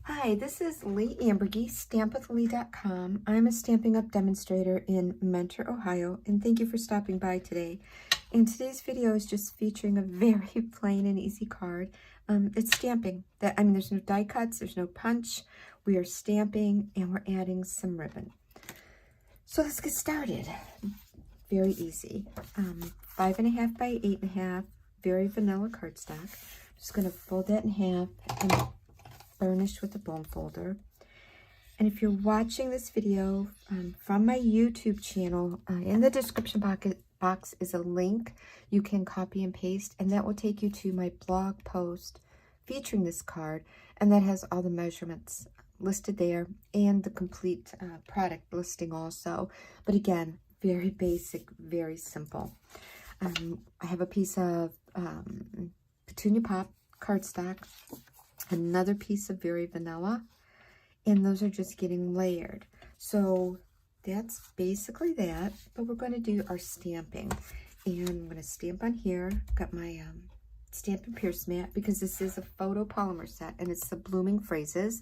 Hi, this is Leigh Ambergy, stampwithleigh.com. I'm a Stampin' Up! Demonstrator in Mentor, Ohio, and thank you for stopping by today. And today's video is just featuring a very plain and easy card. It's stamping. There's no die cuts, there's no punch. We are stamping, and we're adding some ribbon. So let's get started. Very easy. 5.5 by 8.5, very vanilla cardstock. Just going to fold that in half and burnished with a bone folder. And if you're watching this video from my YouTube channel, in the description box is a link you can copy and paste, and that will take you to my blog post featuring this card, and that has all the measurements listed there and the complete product listing also. But again, very basic, very simple. I have a piece of Petunia Pop cardstock, another piece of very vanilla, and those are just getting layered. So that's basically that, but we're going to do our stamping, and I'm going to stamp on here. Got my Stampin' Pierce mat because this is a photopolymer set, and it's the Blooming Phrases,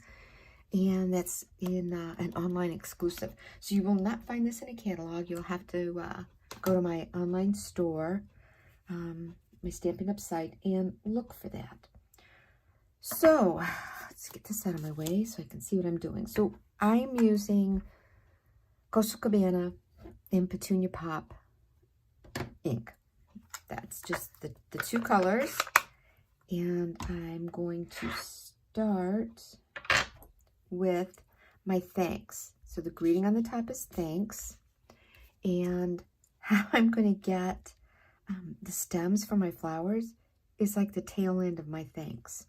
and that's in an online exclusive. So you will not find this in a catalog. You'll have to go to my online store, my Stampin' Up! Site, and look for that. So let's get this out of my way so I can see what I'm doing. So I'm using Coastal Cabana and Petunia Pop ink. That's just the two colors. And I'm going to start with my thanks. So the greeting on the top is thanks. And how I'm going to get the stems for my flowers is like the tail end of my thanks.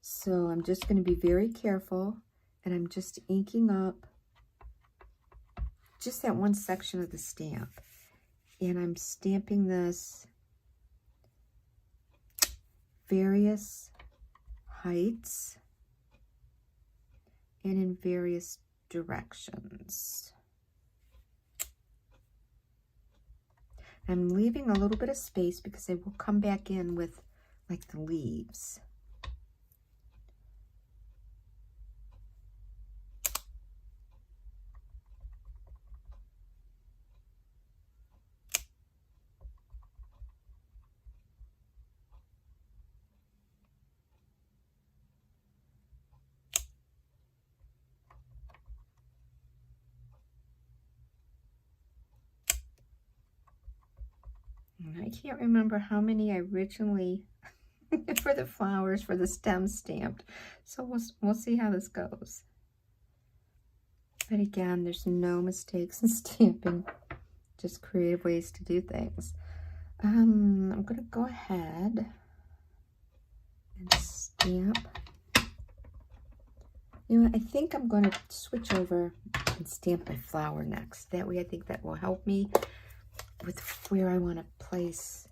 So I'm just going to be very careful, and I'm just inking up just that one section of the stamp. And I'm stamping this various heights and in various directions. I'm leaving a little bit of space because I will come back in with like the leaves. I can't remember how many I originally for the flowers, for the stems stamped. So we'll see how this goes. But again, there's no mistakes in stamping, just creative ways to do things. I'm going to go ahead and stamp. You know what, I think I'm going to switch over and stamp my flower next. That way I think that will help me with where I want to place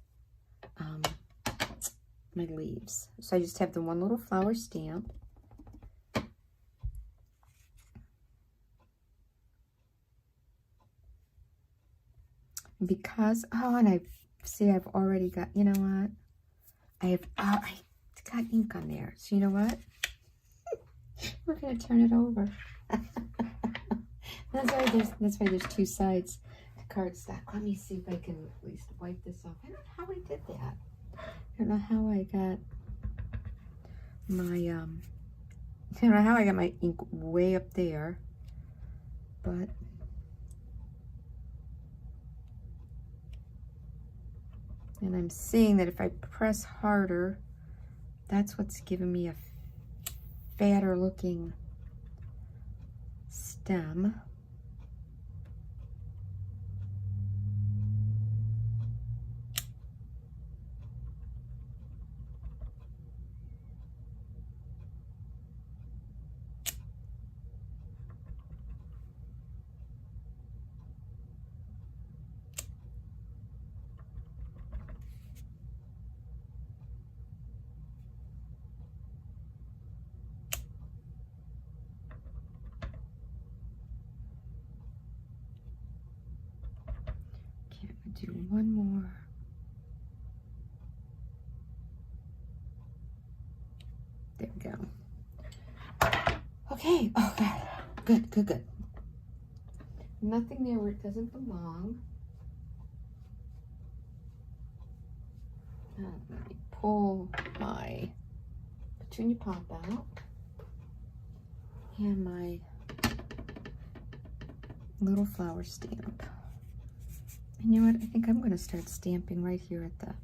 my leaves. So I just have the one little flower stamp. And because, and I see I've already got, you know what? I got ink on there. So you know what? We're going to turn it over. That's why there's two sides to cardstock. Let me see if I can at least wipe this off. I don't know how I did that. I don't know how I got my I don't know how I got my ink way up there, but and I'm seeing that if I press harder, that's what's giving me a fatter looking stem. Do one more. There we go. Okay, oh God, good, good, good. Nothing there where it doesn't belong. Let me pull my petunia pop out and my little flower stamp. And you know what? I think I'm going to start stamping right here at the,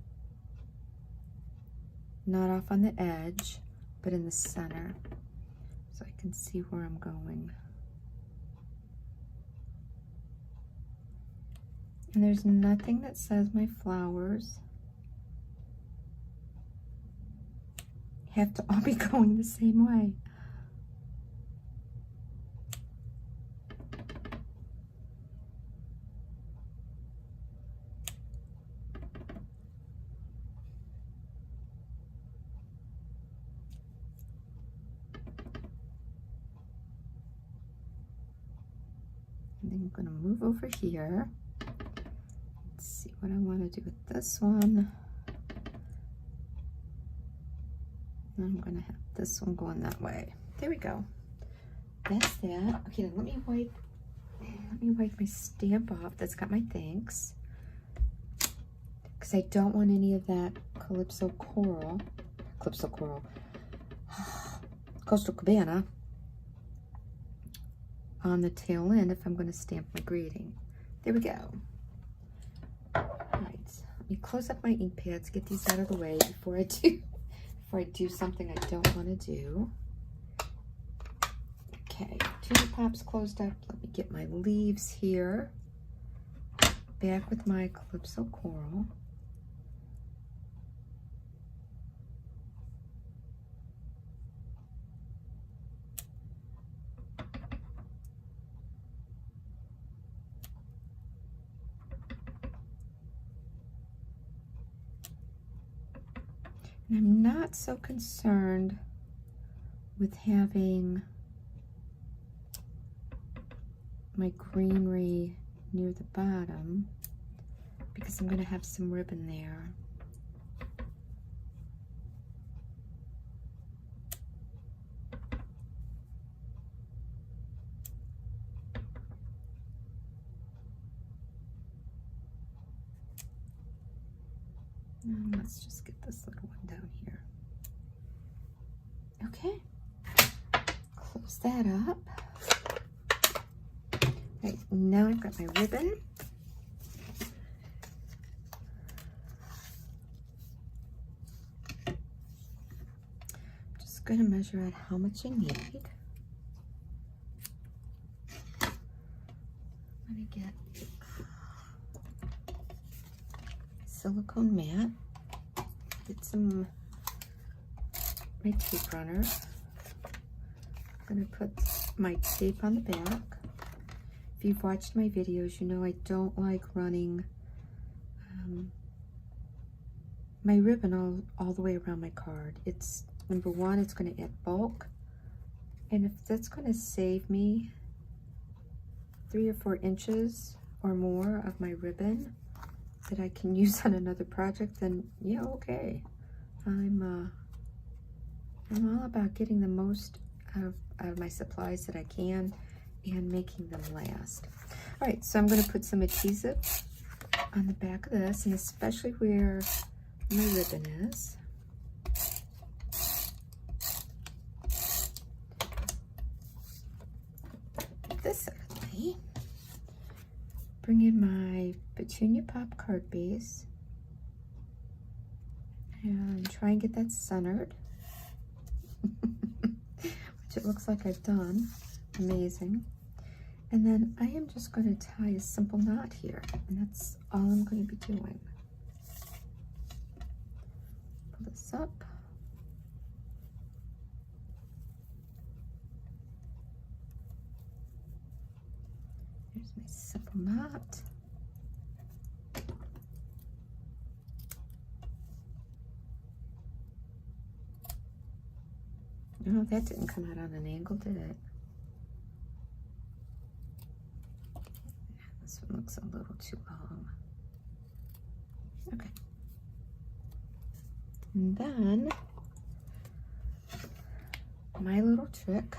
not off on the edge, but in the center, so I can see where I'm going. And there's nothing that says my flowers have to all be going the same way. And then I'm going to move over here. Let's see what I want to do with this one. I'm going to have this one going that way. There we go. That's that. Okay, then let me wipe my stamp off that's got my thanks, because I don't want any of that Coastal Cabana on the tail end if I'm going to stamp my greeting. There we go. All right, let me close up my ink pads, get these out of the way before I do something I don't want to do. Okay, petunia pop's closed up. Let me get my leaves here. Back with my Calypso Coral. And I'm not so concerned with having my greenery near the bottom, because I'm going to have some ribbon there. And let's just get this little one down here. Okay, close that up. Right, now I've got my ribbon. I'm just going to measure out how much I need. Let me get silicone mat. Get some my tape runner. I'm going to put my tape on the back. If you've watched my videos, you know I don't like running my ribbon all the way around my card. It's, number one, it's going to add bulk, and if that's going to save me 3 or 4 inches or more of my ribbon that I can use on another project, then yeah, okay. I'm all about getting the most out of my supplies that I can and making them last. All right, so I'm going to put some adhesive on the back of this, and especially where my ribbon is. This out of the way. Bring in my petunia pop card base and try and get that centered, which it looks like I've done. Amazing. And then I am just going to tie a simple knot here, and that's all I'm going to be doing. Pull this up. Here's my simple knot. No, that didn't come out on an angle, did it? This one looks a little too long. Okay. And then my little trick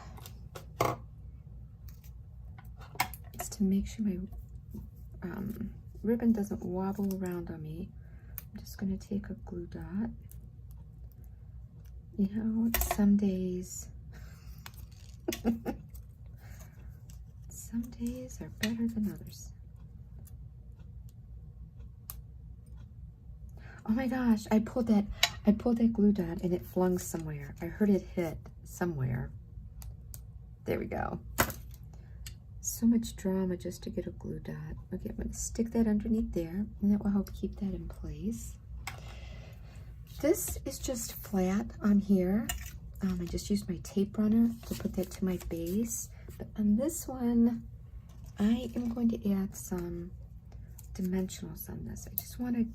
to make sure my ribbon doesn't wobble around on me, I'm just going to take a glue dot. You know, some days some days are better than others. Oh my gosh, I pulled that glue dot and it flung somewhere. I heard it hit somewhere. There we go. So much drama just to get a glue dot. Okay, I'm going to stick that underneath there, and that will help keep that in place. This is just flat on here. I just used my tape runner to put that to my base. But on this one, I am going to add some dimensionals on this. I just want to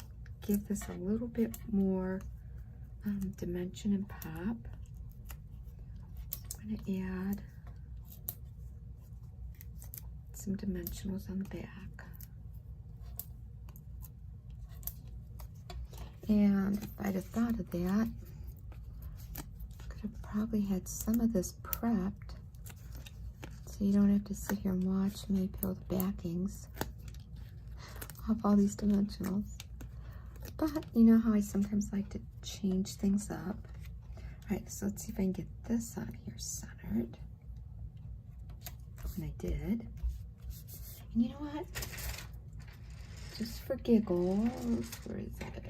give this a little bit more dimension and pop. I'm going to add some dimensionals on the back. And if I'd have thought of that, I could have probably had some of this prepped so you don't have to sit here and watch me peel the backings off all these dimensionals. But you know how I sometimes like to change things up. All right, so let's see if I can get this on here centered. And I did. And you know what? Just for giggles, where is it?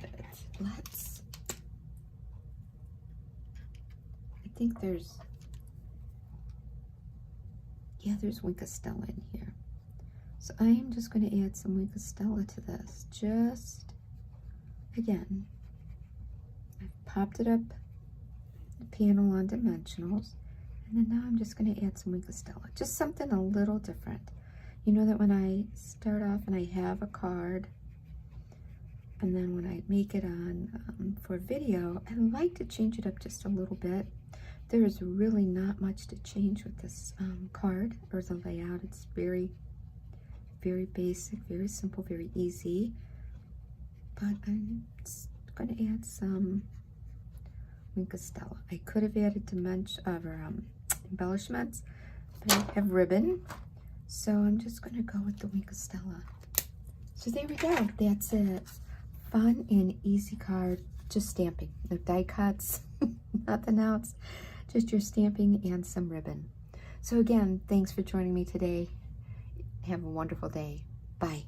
I think there's Winkostella in here. So I am just going to add some Winkostella to this. Just, again, I've popped it up, the panel on dimensionals, and then now I'm just going to add some Winkostella. Just something a little different. You know that when I start off and I have a card, and then when I make it on for video, I like to change it up just a little bit. There is really not much to change with this card or the layout. It's very, very basic, very simple, very easy. But I'm just going to add some Winkostella. I could have added embellishments, but I have ribbon. So I'm just going to go with the Winkostella. So there we go. That's it. Fun and easy card. Just stamping. No die cuts. Nothing else. Just your stamping and some ribbon. So again, thanks for joining me today. Have a wonderful day. Bye.